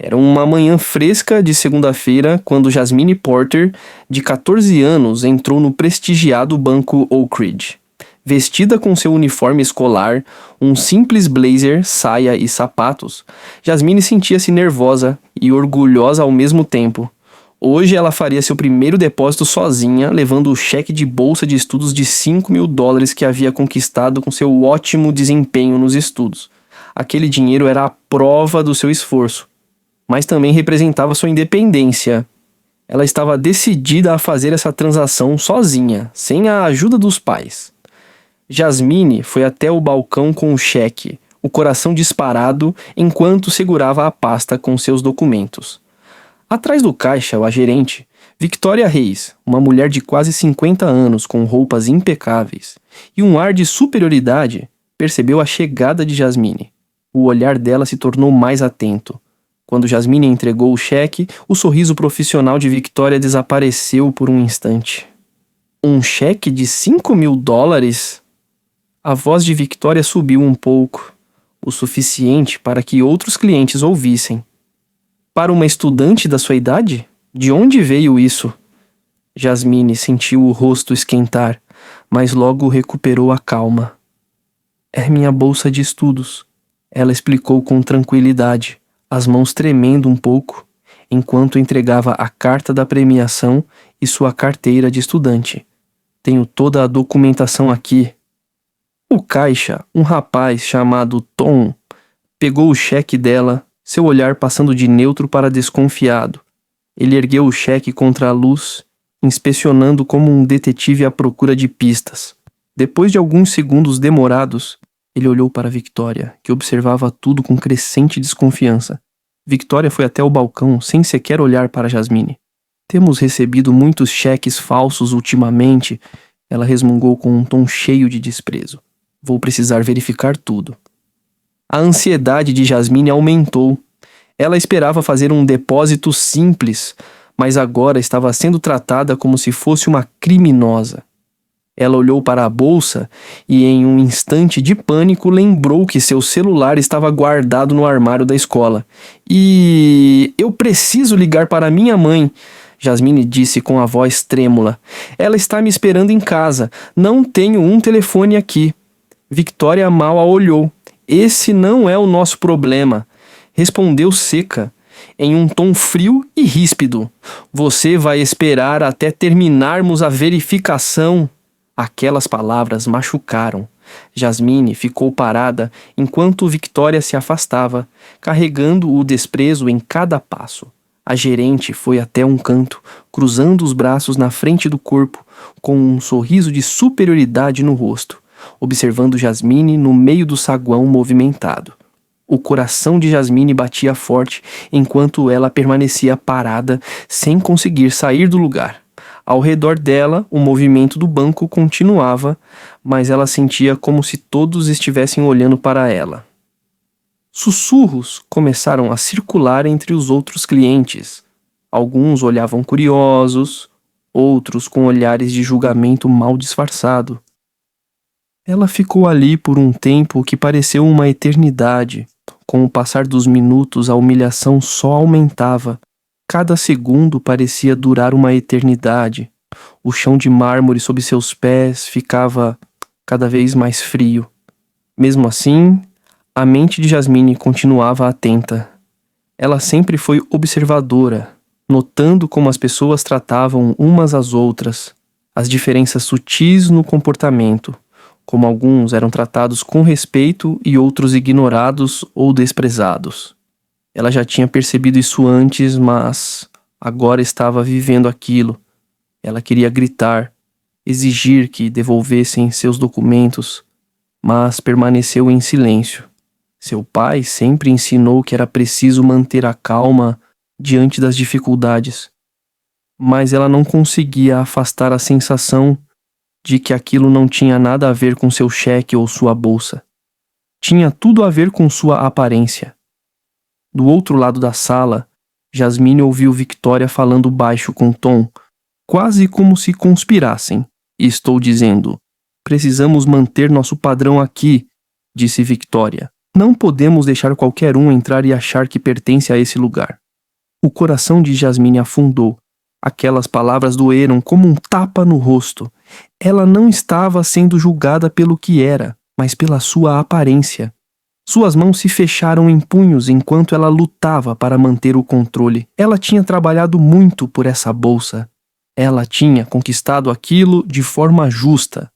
Era uma manhã fresca de segunda-feira quando Jasmine Porter, de 14 anos, entrou no prestigiado banco Oak Ridge. Vestida com seu uniforme escolar, um simples blazer, saia e sapatos, Jasmine sentia-se nervosa e orgulhosa ao mesmo tempo. Hoje ela faria seu primeiro depósito sozinha, levando o cheque de bolsa de estudos de $5.000 que havia conquistado com seu ótimo desempenho nos estudos. Aquele dinheiro era a prova do seu esforço, mas também representava sua independência. Ela estava decidida a fazer essa transação sozinha, sem a ajuda dos pais. Jasmine foi até o balcão com o cheque, o coração disparado enquanto segurava a pasta com seus documentos. Atrás do caixa, a gerente, Victoria Reis, uma mulher de quase 50 anos com roupas impecáveis e um ar de superioridade, percebeu a chegada de Jasmine. O olhar dela se tornou mais atento. Quando Jasmine entregou o cheque, o sorriso profissional de Victoria desapareceu por um instante. Um cheque de $5.000? A voz de Victoria subiu um pouco, o suficiente para que outros clientes ouvissem. Para uma estudante da sua idade? De onde veio isso? Jasmine sentiu o rosto esquentar, mas logo recuperou a calma. É minha bolsa de estudos, ela explicou com tranquilidade, as mãos tremendo um pouco, enquanto entregava a carta da premiação e sua carteira de estudante. Tenho toda a documentação aqui. O caixa, um rapaz chamado Tom, pegou o cheque dela, seu olhar passando de neutro para desconfiado. Ele ergueu o cheque contra a luz, inspecionando como um detetive à procura de pistas. Depois de alguns segundos demorados, ele olhou para Victoria, que observava tudo com crescente desconfiança. Victoria foi até o balcão sem sequer olhar para Jasmine. Temos recebido muitos cheques falsos ultimamente, ela resmungou com um tom cheio de desprezo. Vou precisar verificar tudo. A ansiedade de Jasmine aumentou. Ela esperava fazer um depósito simples, mas agora estava sendo tratada como se fosse uma criminosa. Ela olhou para a bolsa e, em um instante de pânico, lembrou que seu celular estava guardado no armário da escola. Eu preciso ligar para minha mãe, Jasmine disse com a voz trêmula. Ela está me esperando em casa. Não tenho um telefone aqui. Victoria mal a olhou. Esse não é o nosso problema, respondeu seca, em um tom frio e ríspido. Você vai esperar até terminarmos a verificação. Aquelas palavras machucaram. Jasmine ficou parada enquanto Victoria se afastava, carregando o desprezo em cada passo. A gerente foi até um canto, cruzando os braços na frente do corpo, com um sorriso de superioridade no rosto, observando Jasmine no meio do saguão movimentado. O coração de Jasmine batia forte enquanto ela permanecia parada, sem conseguir sair do lugar. Ao redor dela, o movimento do banco continuava, mas ela sentia como se todos estivessem olhando para ela. Sussurros começaram a circular entre os outros clientes. Alguns olhavam curiosos, outros com olhares de julgamento mal disfarçado. Ela ficou ali por um tempo que pareceu uma eternidade. Com o passar dos minutos, a humilhação só aumentava. Cada segundo parecia durar uma eternidade. O chão de mármore sob seus pés ficava cada vez mais frio. Mesmo assim, a mente de Jasmine continuava atenta. Ela sempre foi observadora, notando como as pessoas tratavam umas às outras, as diferenças sutis no comportamento, como alguns eram tratados com respeito e outros ignorados ou desprezados. Ela já tinha percebido isso antes, mas agora estava vivendo aquilo. Ela queria gritar, exigir que devolvessem seus documentos, mas permaneceu em silêncio. Seu pai sempre ensinou que era preciso manter a calma diante das dificuldades, mas ela não conseguia afastar a sensação de que aquilo não tinha nada a ver com seu cheque ou sua bolsa. Tinha tudo a ver com sua aparência. Do outro lado da sala, Jasmine ouviu Victoria falando baixo com Tom, quase como se conspirassem. Estou dizendo, precisamos manter nosso padrão aqui, disse Victoria. Não podemos deixar qualquer um entrar e achar que pertence a esse lugar. O coração de Jasmine afundou. Aquelas palavras doeram como um tapa no rosto. Ela não estava sendo julgada pelo que era, mas pela sua aparência. Suas mãos se fecharam em punhos enquanto ela lutava para manter o controle. Ela tinha trabalhado muito por essa bolsa. Ela tinha conquistado aquilo de forma justa.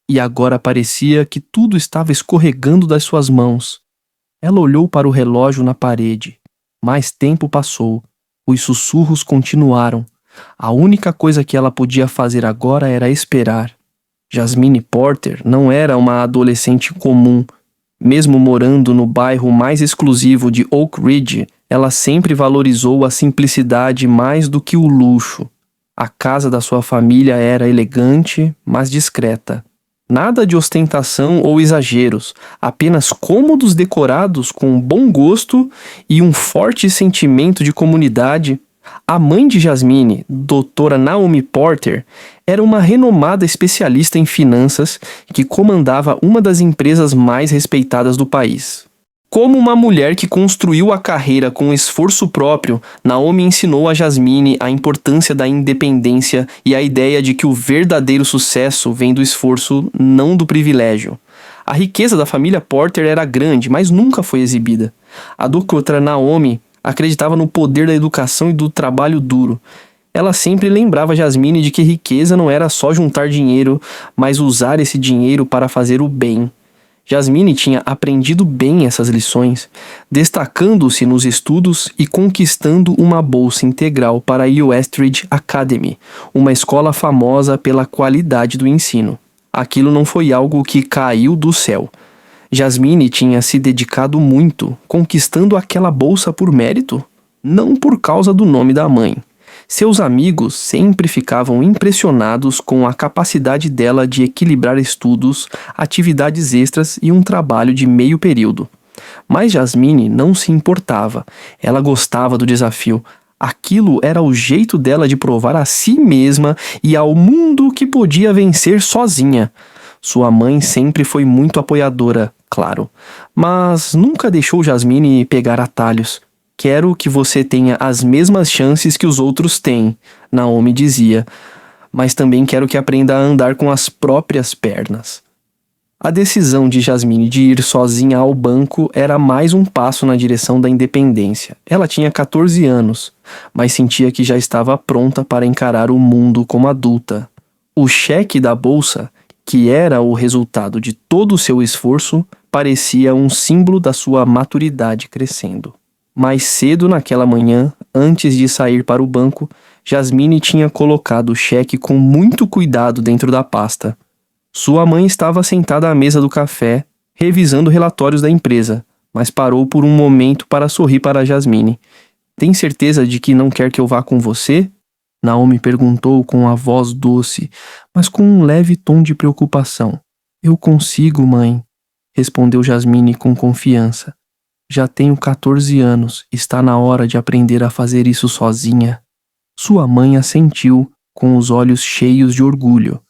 E agora parecia que tudo estava escorregando das suas mãos. Ela olhou para o relógio na parede. Mais tempo passou. Os sussurros continuaram. A única coisa que ela podia fazer agora era esperar. Jasmine Porter não era uma adolescente comum. Mesmo morando no bairro mais exclusivo de Oak Ridge, ela sempre valorizou a simplicidade mais do que o luxo. A casa da sua família era elegante, mas discreta. Nada de ostentação ou exageros, apenas cômodos decorados com bom gosto e um forte sentimento de comunidade. A mãe de Jasmine, doutora Naomi Porter, era uma renomada especialista em finanças que comandava uma das empresas mais respeitadas do país. Como uma mulher que construiu a carreira com esforço próprio, Naomi ensinou a Jasmine a importância da independência e a ideia de que o verdadeiro sucesso vem do esforço, não do privilégio. A riqueza da família Porter era grande, mas nunca foi exibida. A doutora Naomi acreditava no poder da educação e do trabalho duro. Ela sempre lembrava Jasmine de que riqueza não era só juntar dinheiro, mas usar esse dinheiro para fazer o bem. Jasmine tinha aprendido bem essas lições, destacando-se nos estudos e conquistando uma bolsa integral para a Westridge Academy, uma escola famosa pela qualidade do ensino. Aquilo não foi algo que caiu do céu. Jasmine tinha se dedicado muito, conquistando aquela bolsa por mérito, não por causa do nome da mãe. Seus amigos sempre ficavam impressionados com a capacidade dela de equilibrar estudos, atividades extras e um trabalho de meio período. Mas Jasmine não se importava. Ela gostava do desafio. Aquilo era o jeito dela de provar a si mesma e ao mundo que podia vencer sozinha. Sua mãe sempre foi muito apoiadora, claro, mas nunca deixou Jasmine pegar atalhos. Quero que você tenha as mesmas chances que os outros têm, Naomi dizia, mas também quero que aprenda a andar com as próprias pernas. A decisão de Jasmine de ir sozinha ao banco era mais um passo na direção da independência. Ela tinha 14 anos, mas sentia que já estava pronta para encarar o mundo como adulta. O cheque da bolsa, que era o resultado de todo o seu esforço, parecia um símbolo da sua maturidade crescendo. Mais cedo naquela manhã, antes de sair para o banco, Jasmine tinha colocado o cheque com muito cuidado dentro da pasta. Sua mãe estava sentada à mesa do café, revisando relatórios da empresa, mas parou por um momento para sorrir para Jasmine. Tem certeza de que não quer que eu vá com você? Naomi perguntou com a voz doce, mas com um leve tom de preocupação. Eu consigo, mãe, respondeu Jasmine com confiança. Já tenho 14 anos, está na hora de aprender a fazer isso sozinha. Sua mãe assentiu, com os olhos cheios de orgulho.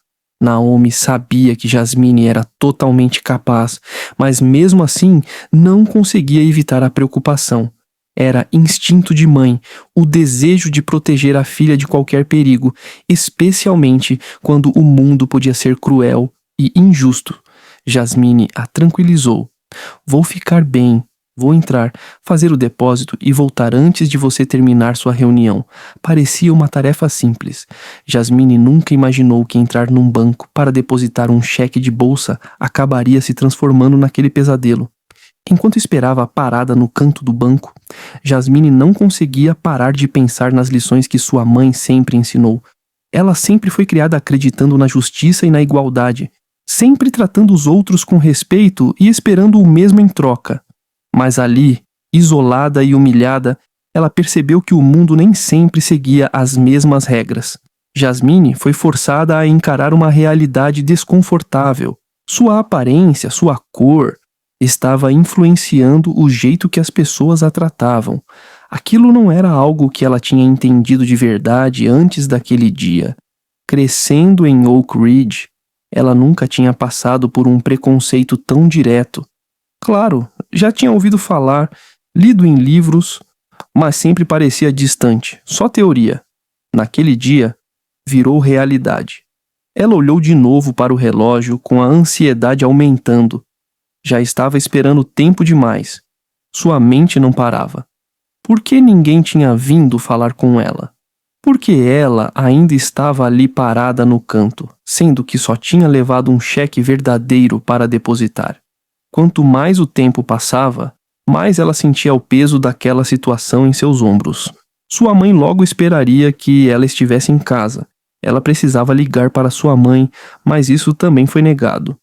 Naomi sabia que Jasmine era totalmente capaz, mas mesmo assim não conseguia evitar a preocupação. Era instinto de mãe, o desejo de proteger a filha de qualquer perigo, especialmente quando o mundo podia ser cruel e injusto. Jasmine a tranquilizou. Vou ficar bem. Vou entrar, fazer o depósito e voltar antes de você terminar sua reunião. Parecia uma tarefa simples. Jasmine nunca imaginou que entrar num banco para depositar um cheque de bolsa acabaria se transformando naquele pesadelo. Enquanto esperava parada no canto do banco, Jasmine não conseguia parar de pensar nas lições que sua mãe sempre ensinou. Ela sempre foi criada acreditando na justiça e na igualdade, sempre tratando os outros com respeito e esperando o mesmo em troca. Mas ali, isolada e humilhada, ela percebeu que o mundo nem sempre seguia as mesmas regras. Jasmine foi forçada a encarar uma realidade desconfortável. Sua aparência, sua cor, estava influenciando o jeito que as pessoas a tratavam. Aquilo não era algo que ela tinha entendido de verdade antes daquele dia. Crescendo em Oak Ridge, ela nunca tinha passado por um preconceito tão direto. Claro, já tinha ouvido falar, lido em livros, mas sempre parecia distante, só teoria. Naquele dia, virou realidade. Ela olhou de novo para o relógio com a ansiedade aumentando. Já estava esperando tempo demais. Sua mente não parava. Por que ninguém tinha vindo falar com ela? Por que ela ainda estava ali parada no canto, sendo que só tinha levado um cheque verdadeiro para depositar? Quanto mais o tempo passava, mais ela sentia o peso daquela situação em seus ombros. Sua mãe logo esperaria que ela estivesse em casa. Ela precisava ligar para sua mãe, mas isso também foi negado.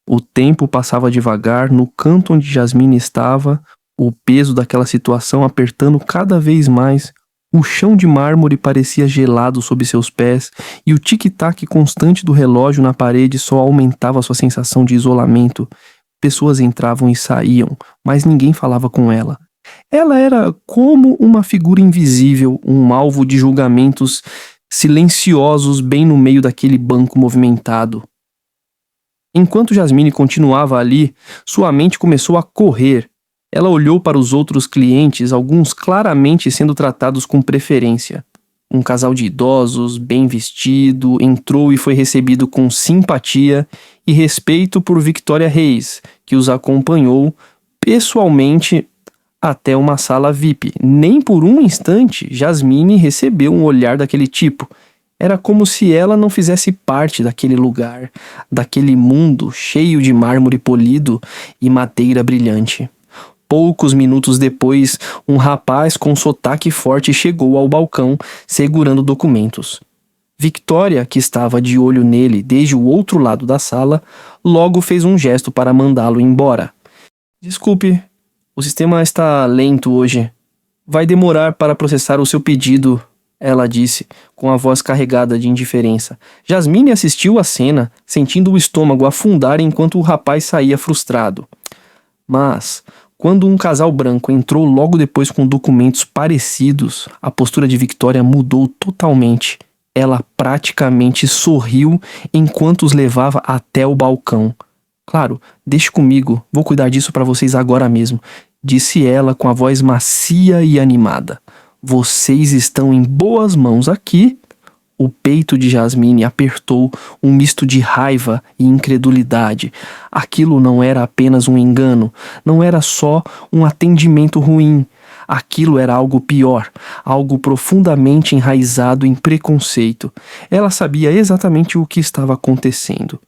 O tempo passava devagar no canto onde Jasmine estava, o peso daquela situação apertando cada vez mais. O chão de mármore parecia gelado sob seus pés e o tic-tac constante do relógio na parede só aumentava sua sensação de isolamento. Pessoas entravam e saíam, mas ninguém falava com ela. Ela era como uma figura invisível, um alvo de julgamentos silenciosos bem no meio daquele banco movimentado. Enquanto Jasmine continuava ali, sua mente começou a correr. Ela olhou para os outros clientes, alguns claramente sendo tratados com preferência. Um casal de idosos, bem vestido, entrou e foi recebido com simpatia e respeito por Victoria Reis, que os acompanhou pessoalmente até uma sala VIP. Nem por um instante Jasmine recebeu um olhar daquele tipo. Era como se ela não fizesse parte daquele lugar, daquele mundo cheio de mármore polido e madeira brilhante. Poucos minutos depois, um rapaz com sotaque forte chegou ao balcão, segurando documentos. Victoria, que estava de olho nele desde o outro lado da sala, logo fez um gesto para mandá-lo embora. Desculpe, o sistema está lento hoje. Vai demorar para processar o seu pedido, ela disse, com a voz carregada de indiferença. Jasmine assistiu à cena, sentindo o estômago afundar enquanto o rapaz saía frustrado. Mas, quando um casal branco entrou logo depois com documentos parecidos, a postura de Victoria mudou totalmente. Ela praticamente sorriu enquanto os levava até o balcão. Claro, deixe comigo, vou cuidar disso para vocês agora mesmo, disse ela com a voz macia e animada. Vocês estão em boas mãos aqui. O peito de Jasmine apertou, um misto de raiva e incredulidade. Aquilo não era apenas um engano, não era só um atendimento ruim. Aquilo era algo pior, algo profundamente enraizado em preconceito. Ela sabia exatamente o que estava acontecendo.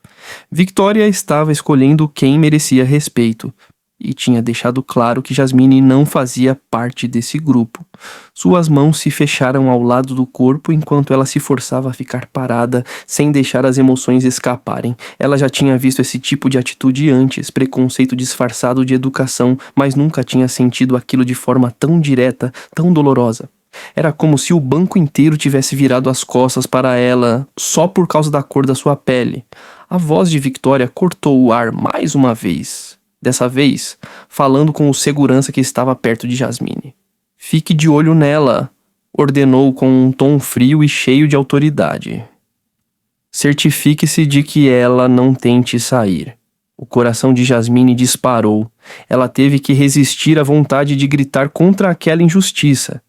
Victoria estava escolhendo quem merecia respeito. E tinha deixado claro que Jasmine não fazia parte desse grupo. Suas mãos se fecharam ao lado do corpo enquanto ela se forçava a ficar parada, sem deixar as emoções escaparem. Ela já tinha visto esse tipo de atitude antes, preconceito disfarçado de educação, mas nunca tinha sentido aquilo de forma tão direta, tão dolorosa. Era como se o banco inteiro tivesse virado as costas para ela, só por causa da cor da sua pele. A voz de Victoria cortou o ar mais uma vez. Dessa vez, falando com o segurança que estava perto de Jasmine. Fique de olho nela, ordenou com um tom frio e cheio de autoridade. Certifique-se de que ela não tente sair. O coração de Jasmine disparou. Ela teve que resistir à vontade de gritar contra aquela injustiça.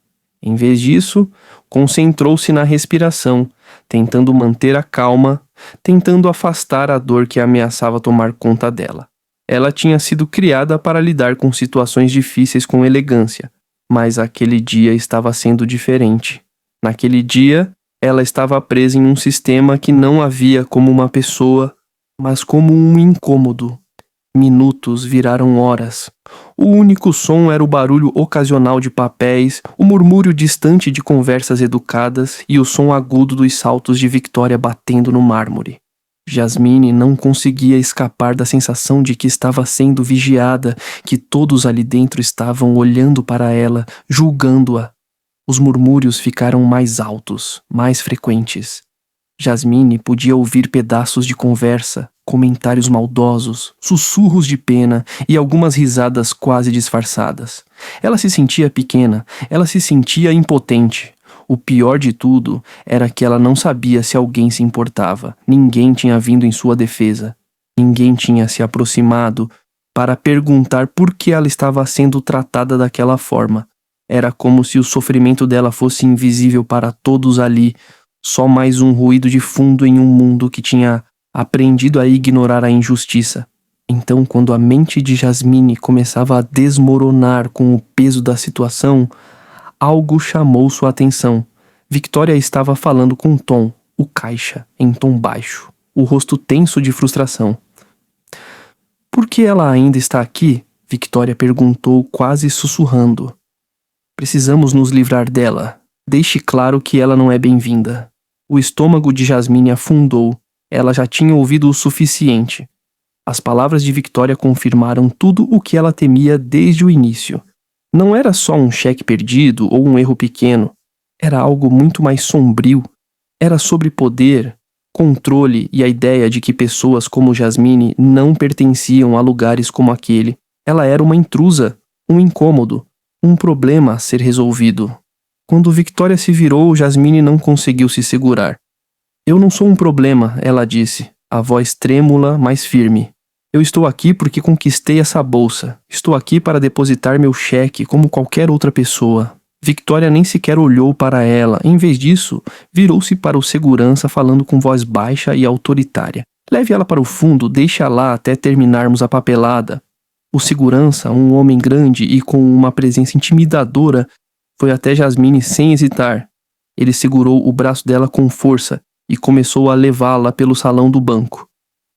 Em vez disso, concentrou-se na respiração, tentando manter a calma, tentando afastar a dor que ameaçava tomar conta dela. Ela tinha sido criada para lidar com situações difíceis com elegância, mas aquele dia estava sendo diferente. Naquele dia, ela estava presa em um sistema que não a via como uma pessoa, mas como um incômodo. Minutos viraram horas. O único som era o barulho ocasional de papéis, o murmúrio distante de conversas educadas e o som agudo dos saltos de Victoria batendo no mármore. Jasmine não conseguia escapar da sensação de que estava sendo vigiada, que todos ali dentro estavam olhando para ela, julgando-a. Os murmúrios ficaram mais altos, mais frequentes. Jasmine podia ouvir pedaços de conversa, comentários maldosos, sussurros de pena e algumas risadas quase disfarçadas. Ela se sentia pequena, ela se sentia impotente. O pior de tudo era que ela não sabia se alguém se importava. Ninguém tinha vindo em sua defesa. Ninguém tinha se aproximado. para perguntar por que ela estava sendo tratada daquela forma. Era como se o sofrimento dela fosse invisível para todos ali, só mais um ruído de fundo em um mundo que tinha aprendido a ignorar a injustiça. Então, quando a mente de Jasmine começava a desmoronar com o peso da situação, algo chamou sua atenção. Victoria estava falando com Tom, o caixa, em tom baixo, o rosto tenso de frustração. Por que ela ainda está aqui? Victoria perguntou, quase sussurrando. Precisamos nos livrar dela. Deixe claro que ela não é bem-vinda. O estômago de Jasmine afundou. Ela já tinha ouvido o suficiente. As palavras de Victoria confirmaram tudo o que ela temia desde o início. Não era só um cheque perdido ou um erro pequeno. Era algo muito mais sombrio. Era sobre poder, controle e a ideia de que pessoas como Jasmine não pertenciam a lugares como aquele. Ela era uma intrusa, um incômodo, um problema a ser resolvido. Quando Victoria se virou, Jasmine não conseguiu se segurar. Eu não sou um problema, ela disse, a voz trêmula, mas firme. Eu estou aqui porque conquistei essa bolsa. Estou aqui para depositar meu cheque como qualquer outra pessoa. Victoria nem sequer olhou para ela. Em vez disso, virou-se para o segurança falando com voz baixa e autoritária. Leve ela para o fundo, deixe-a lá até terminarmos a papelada. O segurança, um homem grande e com uma presença intimidadora, foi até Jasmine sem hesitar. Ele segurou o braço dela com força e começou a levá-la pelo salão do banco.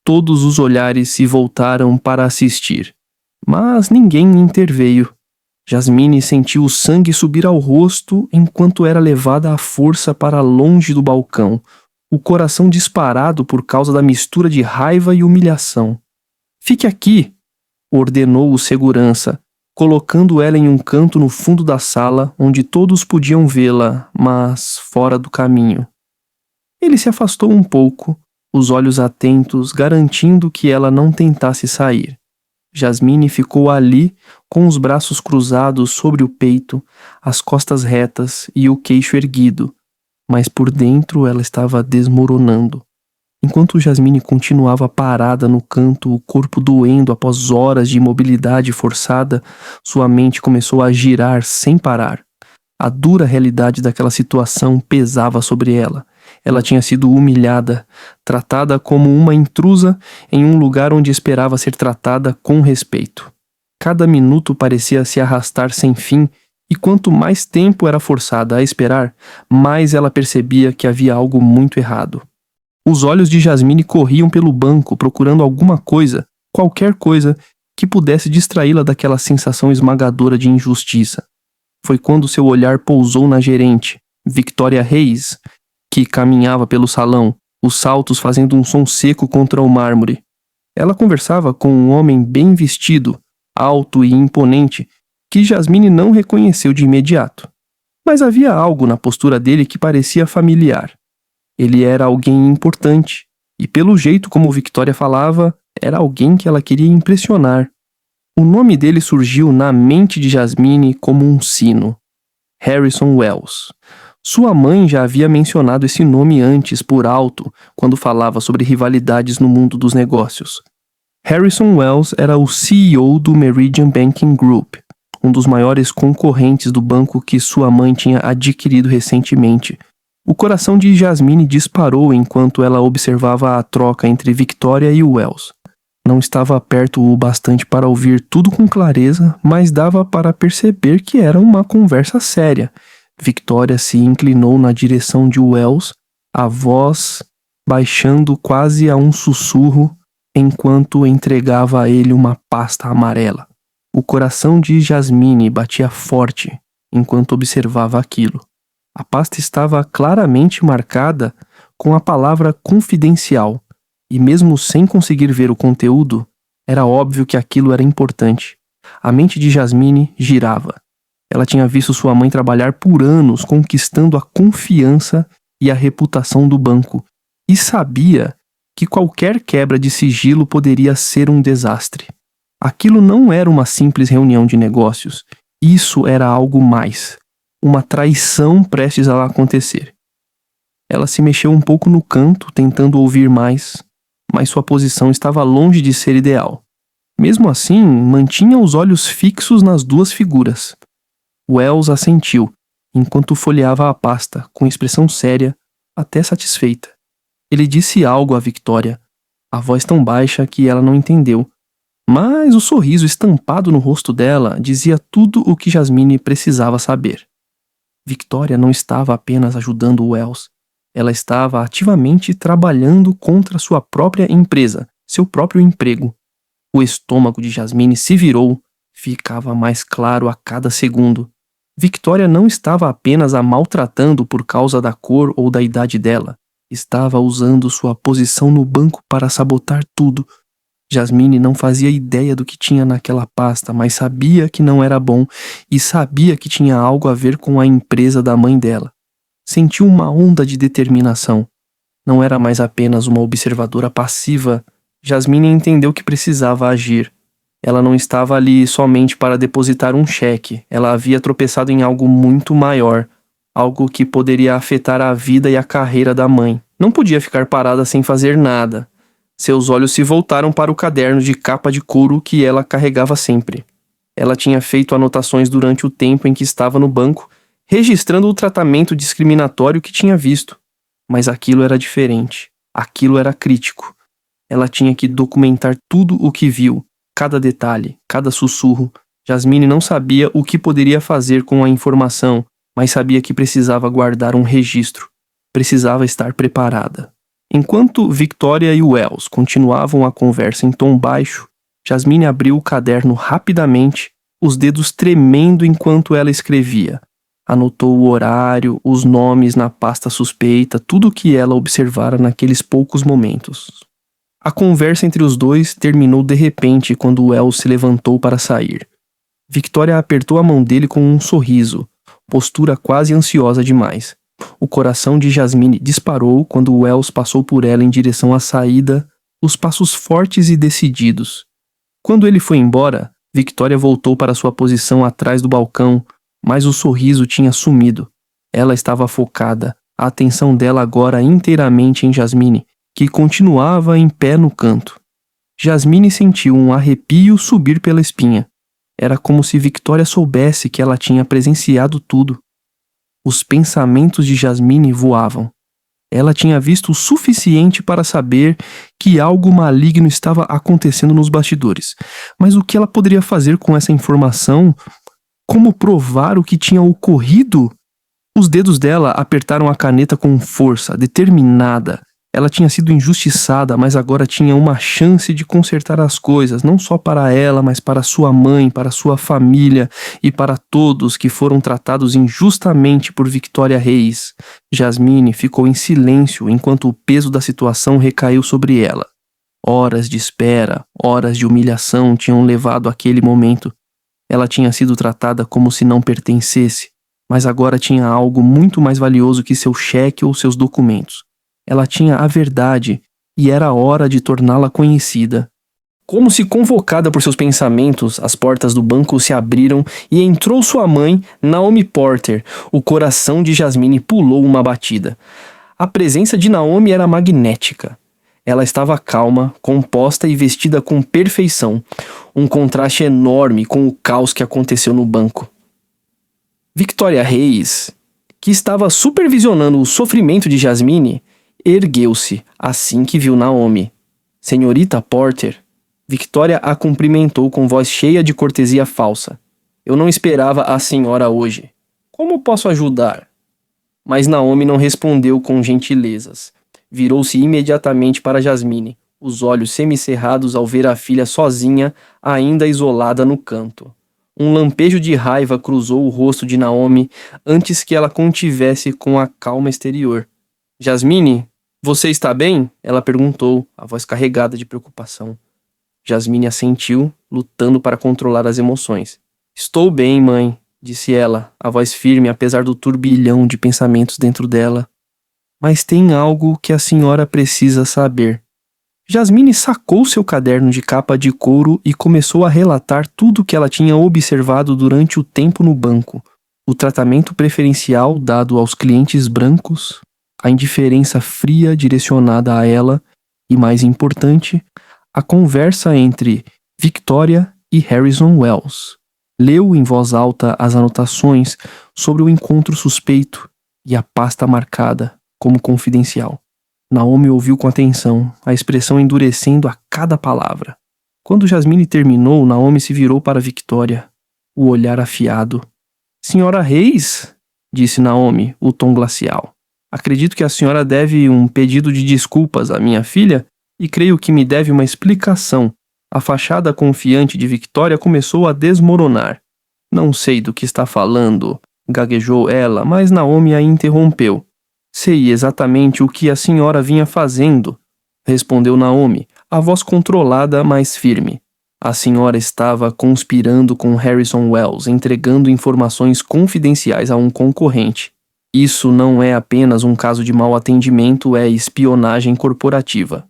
Todos os olhares se voltaram para assistir, mas ninguém interveio. Jasmine sentiu o sangue subir ao rosto enquanto era levada à força para longe do balcão, o coração disparado por causa da mistura de raiva e humilhação. Fique aqui, ordenou o segurança, colocando ela em um canto no fundo da sala onde todos podiam vê-la, mas fora do caminho. Ele se afastou um pouco, os olhos atentos, garantindo que ela não tentasse sair. Jasmine ficou ali, com os braços cruzados sobre o peito, as costas retas e o queixo erguido, mas por dentro ela estava desmoronando. Enquanto Jasmine continuava parada no canto, o corpo doendo após horas de imobilidade forçada, sua mente começou a girar sem parar. A dura realidade daquela situação pesava sobre ela. Ela tinha sido humilhada, tratada como uma intrusa em um lugar onde esperava ser tratada com respeito. Cada minuto parecia se arrastar sem fim, e quanto mais tempo era forçada a esperar, mais ela percebia que havia algo muito errado. Os olhos de Jasmine corriam pelo banco, procurando alguma coisa, qualquer coisa, que pudesse distraí-la daquela sensação esmagadora de injustiça. Foi quando seu olhar pousou na gerente, Victoria Reis, que caminhava pelo salão, os saltos fazendo um som seco contra o mármore. Ela conversava com um homem bem vestido, alto e imponente, que Jasmine não reconheceu de imediato. Mas havia algo na postura dele que parecia familiar. Ele era alguém importante, e pelo jeito como Victoria falava, era alguém que ela queria impressionar. O nome dele surgiu na mente de Jasmine como um sino. Harrison Wells. Sua mãe já havia mencionado esse nome antes por alto, quando falava sobre rivalidades no mundo dos negócios. Harrison Wells era o CEO do Meridian Banking Group, um dos maiores concorrentes do banco que sua mãe tinha adquirido recentemente. O coração de Jasmine disparou enquanto ela observava a troca entre Victoria e Wells. Não estava perto o bastante para ouvir tudo com clareza, mas dava para perceber que era uma conversa séria. Victoria se inclinou na direção de Wells, a voz baixando quase a um sussurro enquanto entregava a ele uma pasta amarela. O coração de Jasmine batia forte enquanto observava aquilo. A pasta estava claramente marcada com a palavra confidencial, e mesmo sem conseguir ver o conteúdo, era óbvio que aquilo era importante. A mente de Jasmine girava. Ela tinha visto sua mãe trabalhar por anos conquistando a confiança e a reputação do banco, e sabia que qualquer quebra de sigilo poderia ser um desastre. Aquilo não era uma simples reunião de negócios, isso era algo mais, uma traição prestes a acontecer. Ela se mexeu um pouco no canto, tentando ouvir mais, mas sua posição estava longe de ser ideal. Mesmo assim, mantinha os olhos fixos nas duas figuras. Wells assentiu, enquanto folheava a pasta, com expressão séria, até satisfeita. Ele disse algo a Victoria, a voz tão baixa que ela não entendeu, mas o sorriso estampado no rosto dela dizia tudo o que Jasmine precisava saber. Victoria não estava apenas ajudando Wells, ela estava ativamente trabalhando contra sua própria empresa, seu próprio emprego. O estômago de Jasmine se virou, ficava mais claro a cada segundo. Victoria não estava apenas a maltratando por causa da cor ou da idade dela, estava usando sua posição no banco para sabotar tudo. Jasmine não fazia ideia do que tinha naquela pasta, mas sabia que não era bom e sabia que tinha algo a ver com a empresa da mãe dela. Sentiu uma onda de determinação. Não era mais apenas uma observadora passiva. Jasmine entendeu que precisava agir. Ela não estava ali somente para depositar um cheque. Ela havia tropeçado em algo muito maior, algo que poderia afetar a vida e a carreira da mãe. Não podia ficar parada sem fazer nada. Seus olhos se voltaram para o caderno de capa de couro que ela carregava sempre. Ela tinha feito anotações durante o tempo em que estava no banco, registrando o tratamento discriminatório que tinha visto. Mas aquilo era diferente. Aquilo era crítico. Ela tinha que documentar tudo o que viu, cada detalhe, cada sussurro. Jasmine não sabia o que poderia fazer com a informação, mas sabia que precisava guardar um registro. Precisava estar preparada. Enquanto Victoria e Wells continuavam a conversa em tom baixo, Jasmine abriu o caderno rapidamente, os dedos tremendo enquanto ela escrevia. Anotou o horário, os nomes na pasta suspeita, tudo o que ela observara naqueles poucos momentos. A conversa entre os dois terminou de repente quando Wells se levantou para sair. Victoria apertou a mão dele com um sorriso, postura quase ansiosa demais. O coração de Jasmine disparou quando Wells passou por ela em direção à saída, os passos fortes e decididos. Quando ele foi embora, Victoria voltou para sua posição atrás do balcão, mas o sorriso tinha sumido. Ela estava focada, a atenção dela agora inteiramente em Jasmine, que continuava em pé no canto. Jasmine sentiu um arrepio subir pela espinha. Era como se Victoria soubesse que ela tinha presenciado tudo. Os pensamentos de Jasmine voavam. Ela tinha visto o suficiente para saber que algo maligno estava acontecendo nos bastidores. Mas o que ela poderia fazer com essa informação? Como provar o que tinha ocorrido? Os dedos dela apertaram a caneta com força, determinada. Ela tinha sido injustiçada, mas agora tinha uma chance de consertar as coisas, não só para ela, mas para sua mãe, para sua família e para todos que foram tratados injustamente por Victoria Reis. Jasmine ficou em silêncio enquanto o peso da situação recaiu sobre ela. Horas de espera, horas de humilhação tinham levado àquele momento. Ela tinha sido tratada como se não pertencesse, mas agora tinha algo muito mais valioso que seu cheque ou seus documentos. Ela tinha a verdade e era hora de torná-la conhecida. Como se convocada por seus pensamentos, as portas do banco se abriram e entrou sua mãe, Naomi Porter. O coração de Jasmine pulou uma batida. A presença de Naomi era magnética. Ela estava calma, composta e vestida com perfeição, um contraste enorme com o caos que aconteceu no banco. Victoria Reis, que estava supervisionando o sofrimento de Jasmine, ergueu-se assim que viu Naomi. Senhorita Porter. Victoria a cumprimentou com voz cheia de cortesia falsa. Eu não esperava a senhora hoje. Como posso ajudar? Mas Naomi não respondeu com gentilezas. Virou-se imediatamente para Jasmine, os olhos semicerrados ao ver a filha sozinha, ainda isolada no canto. Um lampejo de raiva cruzou o rosto de Naomi antes que ela contivesse com a calma exterior. Jasmine, você está bem? Ela perguntou, a voz carregada de preocupação. Jasmine assentiu, lutando para controlar as emoções. Estou bem, mãe, disse ela, a voz firme apesar do turbilhão de pensamentos dentro dela. Mas tem algo que a senhora precisa saber. Jasmine sacou seu caderno de capa de couro e começou a relatar tudo o que ela tinha observado durante o tempo no banco. O tratamento preferencial dado aos clientes brancos, a indiferença fria direcionada a ela e, mais importante, a conversa entre Victoria e Harrison Wells. Leu em voz alta as anotações sobre o encontro suspeito e a pasta marcada como confidencial. Naomi ouviu com atenção, a expressão endurecendo a cada palavra. Quando Jasmine terminou, Naomi se virou para Victoria, o olhar afiado. Senhora Reis, disse Naomi, o tom glacial. Acredito que a senhora deve um pedido de desculpas à minha filha e creio que me deve uma explicação. A fachada confiante de Victoria começou a desmoronar. Não sei do que está falando, gaguejou ela, mas Naomi a interrompeu. Sei exatamente o que a senhora vinha fazendo, respondeu Naomi, a voz controlada, mas firme. A senhora estava conspirando com Harrison Wells, entregando informações confidenciais a um concorrente. Isso não é apenas um caso de mau atendimento, é espionagem corporativa.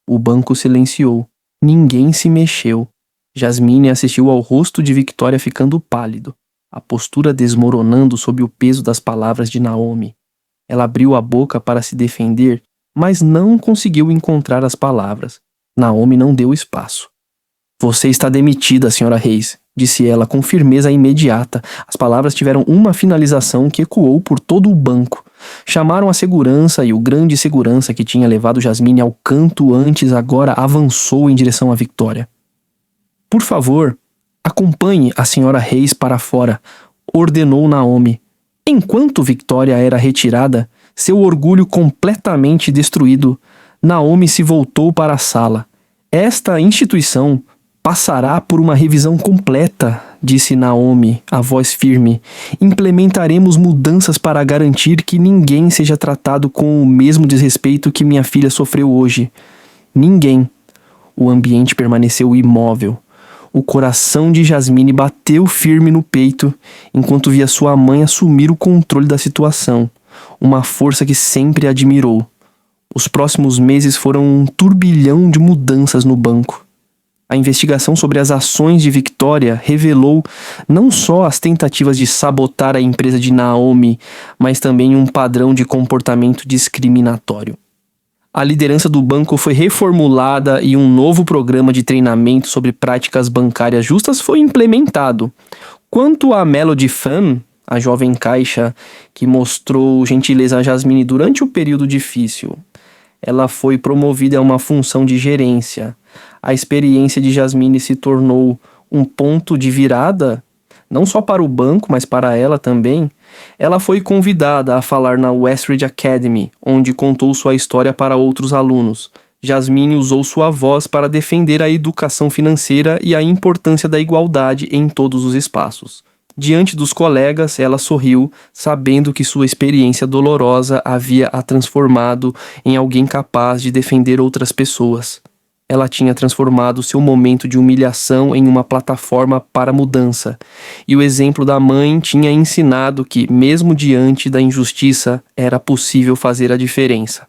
O banco silenciou. Ninguém se mexeu. Jasmine assistiu ao rosto de Victoria ficando pálido, a postura desmoronando sob o peso das palavras de Naomi. Ela abriu a boca para se defender, mas não conseguiu encontrar as palavras. Naomi não deu espaço. Você está demitida, senhora Reis, disse ela com firmeza imediata. As palavras tiveram uma finalização que ecoou por todo o banco. Chamaram a segurança e o grande segurança que tinha levado Jasmine ao canto antes agora avançou em direção à Victoria. Por favor, acompanhe a senhora Reis para fora, ordenou Naomi. Enquanto Victoria era retirada, seu orgulho completamente destruído, Naomi se voltou para a sala. Esta instituição passará por uma revisão completa, disse Naomi, a voz firme. Implementaremos mudanças para garantir que ninguém seja tratado com o mesmo desrespeito que minha filha sofreu hoje. Ninguém. O ambiente permaneceu imóvel. O coração de Jasmine bateu firme no peito, enquanto via sua mãe assumir o controle da situação, uma força que sempre admirou. Os próximos meses foram um turbilhão de mudanças no banco. A investigação sobre as ações de Victoria revelou não só as tentativas de sabotar a empresa de Naomi, mas também um padrão de comportamento discriminatório. A liderança do banco foi reformulada e um novo programa de treinamento sobre práticas bancárias justas foi implementado. Quanto a Melody Fan, a jovem caixa que mostrou gentileza a Jasmine durante o período difícil, ela foi promovida a uma função de gerência. A experiência de Jasmine se tornou um ponto de virada, não só para o banco, mas para ela também. Ela foi convidada a falar na Westridge Academy, onde contou sua história para outros alunos. Jasmine usou sua voz para defender a educação financeira e a importância da igualdade em todos os espaços. Diante dos colegas, ela sorriu, sabendo que sua experiência dolorosa havia a transformado em alguém capaz de defender outras pessoas. Ela tinha transformado seu momento de humilhação em uma plataforma para mudança, e o exemplo da mãe tinha ensinado que, mesmo diante da injustiça, era possível fazer a diferença.